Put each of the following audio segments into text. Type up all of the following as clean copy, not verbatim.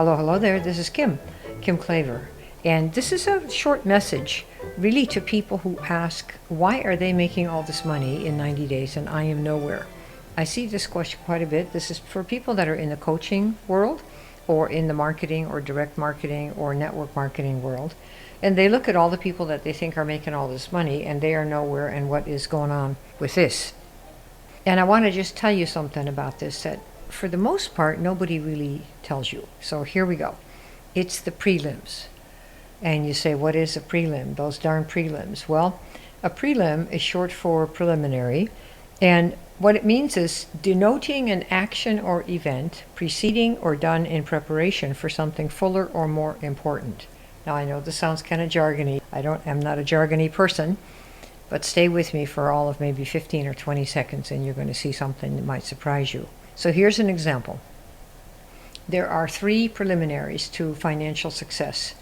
Hello there. This is Kim Claver. And this is a short message really to people who ask, why are they making all this money in 90 days and I am nowhere? I see this question quite a bit. This is for people that are in the coaching world or in the marketing or direct marketing or network marketing world. And they look at all the people that they think are making all this money and they are nowhere, and what is going on with this. And I want to just tell you something about this that for the most part, nobody really tells you. So here we go. It's the prelims. And you say, what is a prelim? Those darn prelims. Well, a prelim is short for preliminary. And what it means is denoting an action or event preceding or done in preparation for something fuller or more important. Now, I know this sounds kind of jargony. I'm not a jargony person, but stay with me for all of maybe 15 or 20 seconds and you're going to see something that might surprise you. So here's an example. There are 3 preliminaries to financial success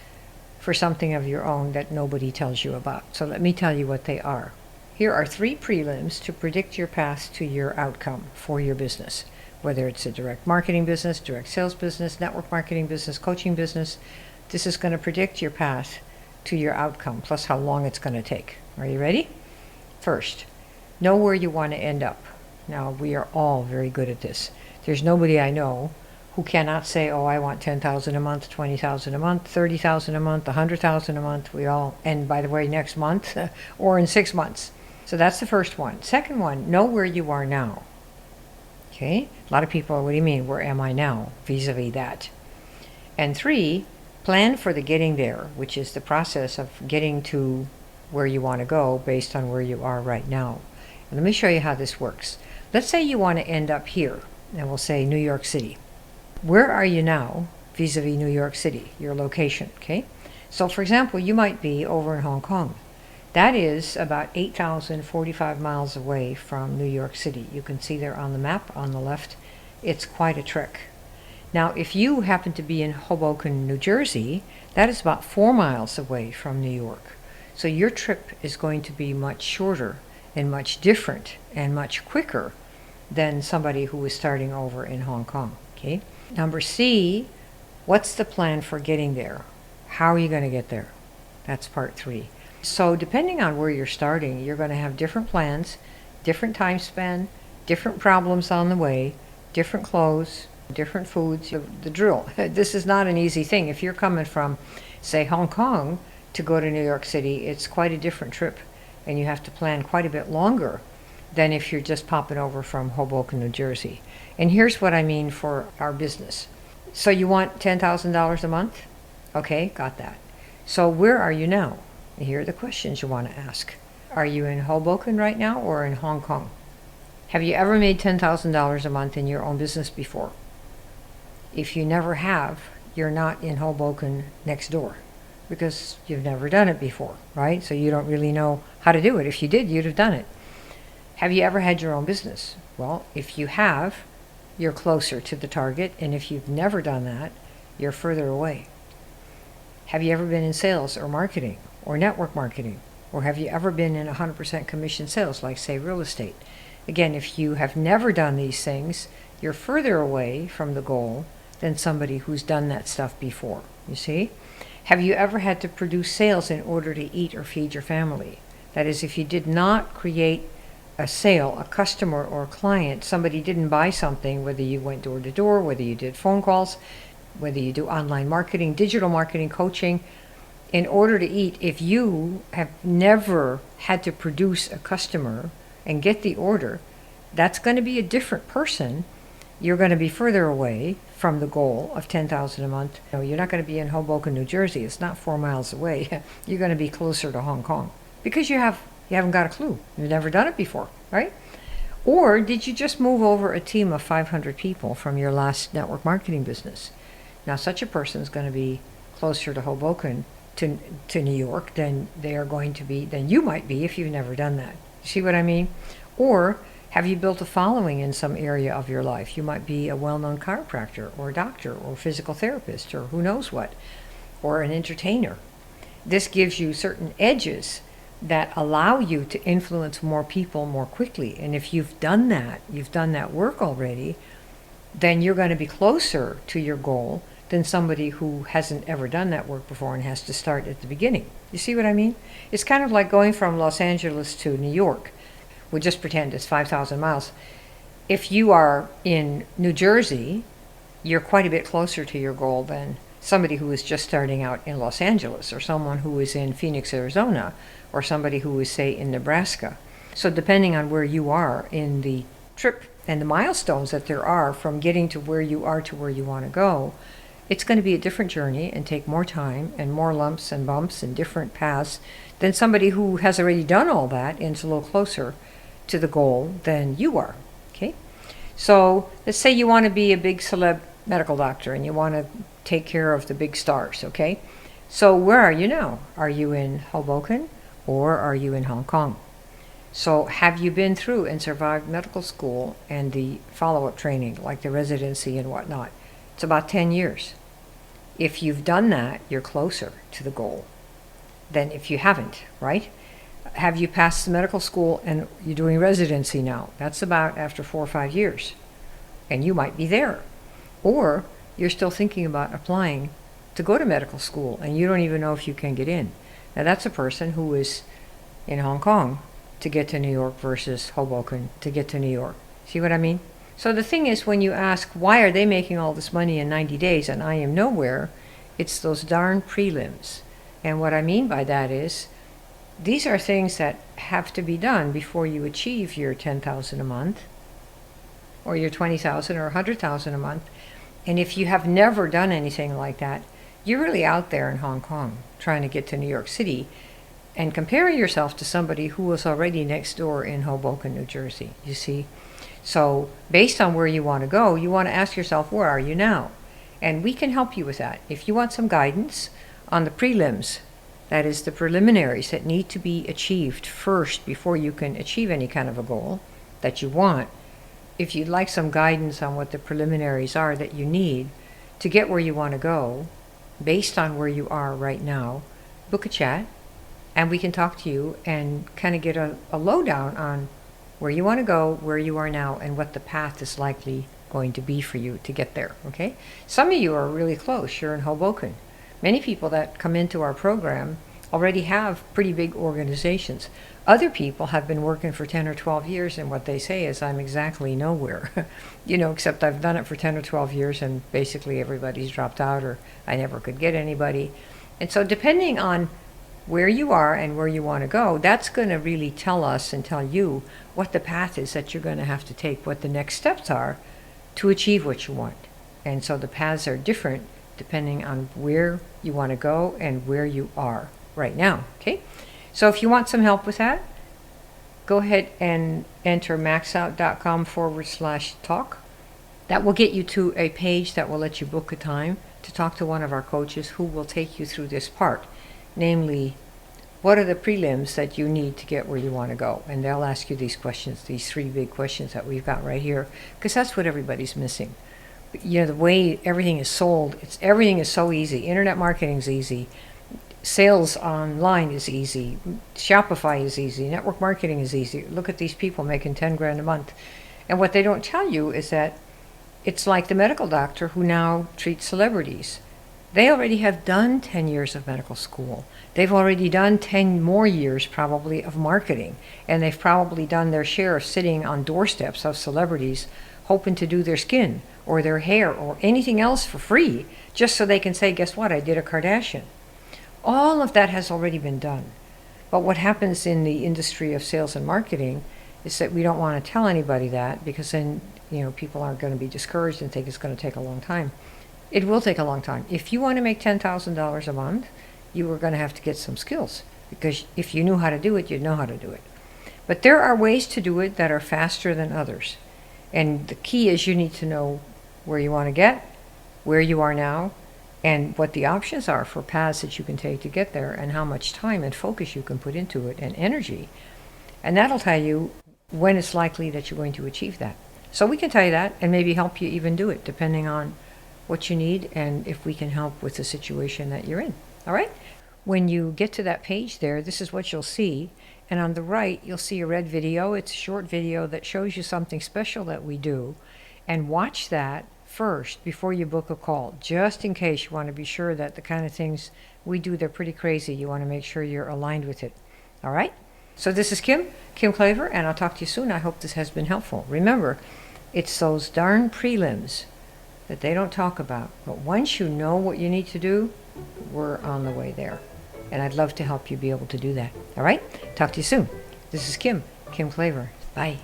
for something of your own that nobody tells you about. So let me tell you what they are. Here are 3 prelims to predict your path to your outcome for your business, whether it's a direct marketing business, direct sales business, network marketing business, coaching business. This is going to predict your path to your outcome, plus how long it's going to take. Are you ready? First, know where you want to end up. Now, we are all very good at this. There's nobody I know who cannot say, oh, I want 10,000 a month, 20,000 a month, 30,000 a month, 100,000 a month. We all, and by the way, next month or in 6 months. So that's the first one. Second one, know where you are now. Okay? A lot of people, what do you mean? Where am I now? Vis-a-vis that. And 3, plan for the getting there, which is the process of getting to where you want to go based on where you are right now. And let me show you how this works. Let's say you want to end up here, and we'll say New York City. Where are you now vis-a-vis New York City, your location, okay? So for example, you might be over in Hong Kong. That is about 8,045 miles away from New York City. You can see there on the map on the left. It's quite a trek. Now, if you happen to be in Hoboken, New Jersey, that is about 4 miles away from New York. So your trip is going to be much shorter and much different and much quicker than somebody who is starting over in Hong Kong, okay? Number C, what's the plan for getting there? How are you going to get there? That's part 3. So depending on where you're starting, you're going to have different plans, different time span, different problems on the way, different clothes, different foods, the drill. This is not an easy thing. If you're coming from, say, Hong Kong to go to New York City, it's quite a different trip, and you have to plan quite a bit longer than if you're just popping over from Hoboken, New Jersey. And here's what I mean for our business. So you want $10,000 a month? Okay, got that. So where are you now? Here are the questions you want to ask. Are you in Hoboken right now or in Hong Kong? Have you ever made $10,000 a month in your own business before? If you never have, you're not in Hoboken next door because you've never done it before, right? So you don't really know how to do it. If you did, you'd have done it. Have you ever had your own business? Well, if you have, you're closer to the target, and if you've never done that, you're further away. Have you ever been in sales or marketing or network marketing? Or have you ever been in 100% commission sales, like say real estate? Again, if you have never done these things, you're further away from the goal than somebody who's done that stuff before, you see? Have you ever had to produce sales in order to eat or feed your family? That is, if you did not create a sale, a customer or a client, somebody didn't buy something, whether you went door to door, whether you did phone calls, whether you do online marketing, digital marketing, coaching, in order to eat, if you have never had to produce a customer and get the order, that's going to be a different person. You're going to be further away from the goal of 10,000 a month. No, you're not going to be in Hoboken, New Jersey. It's not 4 miles away. You're going to be closer to Hong Kong because you haven't got a clue. You've never done it before, right? Or did you just move over a team of 500 people from your last network marketing business? Now, such a person is going to be closer to Hoboken to New York than you might be if you've never done that. See what I mean? Or have you built a following in some area of your life? You might be a well-known chiropractor or a doctor or physical therapist or who knows what, or an entertainer. This gives you certain edges that allow you to influence more people more quickly. And if you've done that work already, then you're going to be closer to your goal than somebody who hasn't ever done that work before and has to start at the beginning. You see what I mean? It's kind of like going from Los Angeles to New York. We'll just pretend it's 5,000 miles. If you are in New Jersey, you're quite a bit closer to your goal than somebody who is just starting out in Los Angeles, or someone who is in Phoenix, Arizona, or somebody who is, say, in Nebraska. So depending on where you are in the trip and the milestones that there are from getting to where you are to where you want to go, it's going to be a different journey and take more time and more lumps and bumps and different paths than somebody who has already done all that and is a little closer to the goal than you are. Okay? So let's say you want to be a big celeb medical doctor and you want to take care of the big stars, okay? So where are you now? Are you in Hoboken or are you in Hong Kong? So have you been through and survived medical school and the follow-up training, like the residency and whatnot? It's about 10 years. If you've done that, you're closer to the goal than if you haven't, right? Have you passed the medical school and you're doing residency now? That's about after 4 or 5 years. And you might be there. Or you're still thinking about applying to go to medical school and you don't even know if you can get in. Now that's a person who is in Hong Kong to get to New York versus Hoboken to get to New York. See what I mean? So the thing is, when you ask, why are they making all this money in 90 days and I am nowhere, it's those darn prelims. And what I mean by that is, these are things that have to be done before you achieve your 10,000 a month, or your 20,000 or 100,000 a month. And if you have never done anything like that, you're really out there in Hong Kong trying to get to New York City and comparing yourself to somebody who was already next door in Hoboken, New Jersey, you see? So based on where you want to go, you want to ask yourself, where are you now? And we can help you with that. If you want some guidance on the prelims, that is the preliminaries that need to be achieved first before you can achieve any kind of a goal that you want. If you'd like some guidance on what the preliminaries are that you need to get where you want to go, based on where you are right now, book a chat, and we can talk to you and kind of get a lowdown on where you want to go, where you are now, and what the path is likely going to be for you to get there, okay? Some of you are really close. You're in Hoboken. Many people that come into our program already have pretty big organizations. Other people have been working for 10 or 12 years, and what they say is, I'm exactly nowhere, except I've done it for 10 or 12 years and basically everybody's dropped out, or I never could get anybody. And so depending on where you are and where you want to go, that's going to really tell us and tell you what the path is that you're going to have to take, what the next steps are to achieve what you want. And so the paths are different depending on where you want to go and where you are right now, okay? So if you want some help with that, go ahead and enter maxout.com/talk. That will get you to a page that will let you book a time to talk to one of our coaches who will take you through this part, namely, what are the prelims that you need to get where you want to go? And they'll ask you these questions, these 3 big questions that we've got right here, because that's what everybody's missing. The way everything is sold, everything is so easy. Internet marketing is easy. Sales online is easy. Shopify is easy. Network marketing is easy. Look at these people making 10 grand a month. And what they don't tell you is that it's like the medical doctor who now treats celebrities. They already have done 10 years of medical school. They've already done 10 more years probably of marketing. And they've probably done their share of sitting on doorsteps of celebrities hoping to do their skin or their hair or anything else for free, just so they can say, guess what, I did a Kardashian. All of that has already been done. But what happens in the industry of sales and marketing is that we don't want to tell anybody that, because then people aren't going to be discouraged and think it's going to take a long time. It will take a long time. If you want to make $10,000 a month, you are going to have to get some skills, because if you knew how to do it, you'd know how to do it. But there are ways to do it that are faster than others. And the key is you need to know where you want to get, where you are now, and what the options are for paths that you can take to get there, and how much time and focus you can put into it and energy. And that'll tell you when it's likely that you're going to achieve that. So we can tell you that and maybe help you even do it, depending on what you need and if we can help with the situation that you're in. All right? When you get to that page there, this is what you'll see. And on the right, you'll see a red video. It's a short video that shows you something special that we do. And watch that first before you book a call, just in case you want to be sure that the kind of things we do, they're pretty crazy. You want to make sure you're aligned with it. All right? So this is Kim Claver, and I'll talk to you soon. I hope this has been helpful. Remember, it's those darn prelims that they don't talk about. But once you know what you need to do, we're on the way there. And I'd love to help you be able to do that. All right? Talk to you soon. This is Kim Claver. Bye.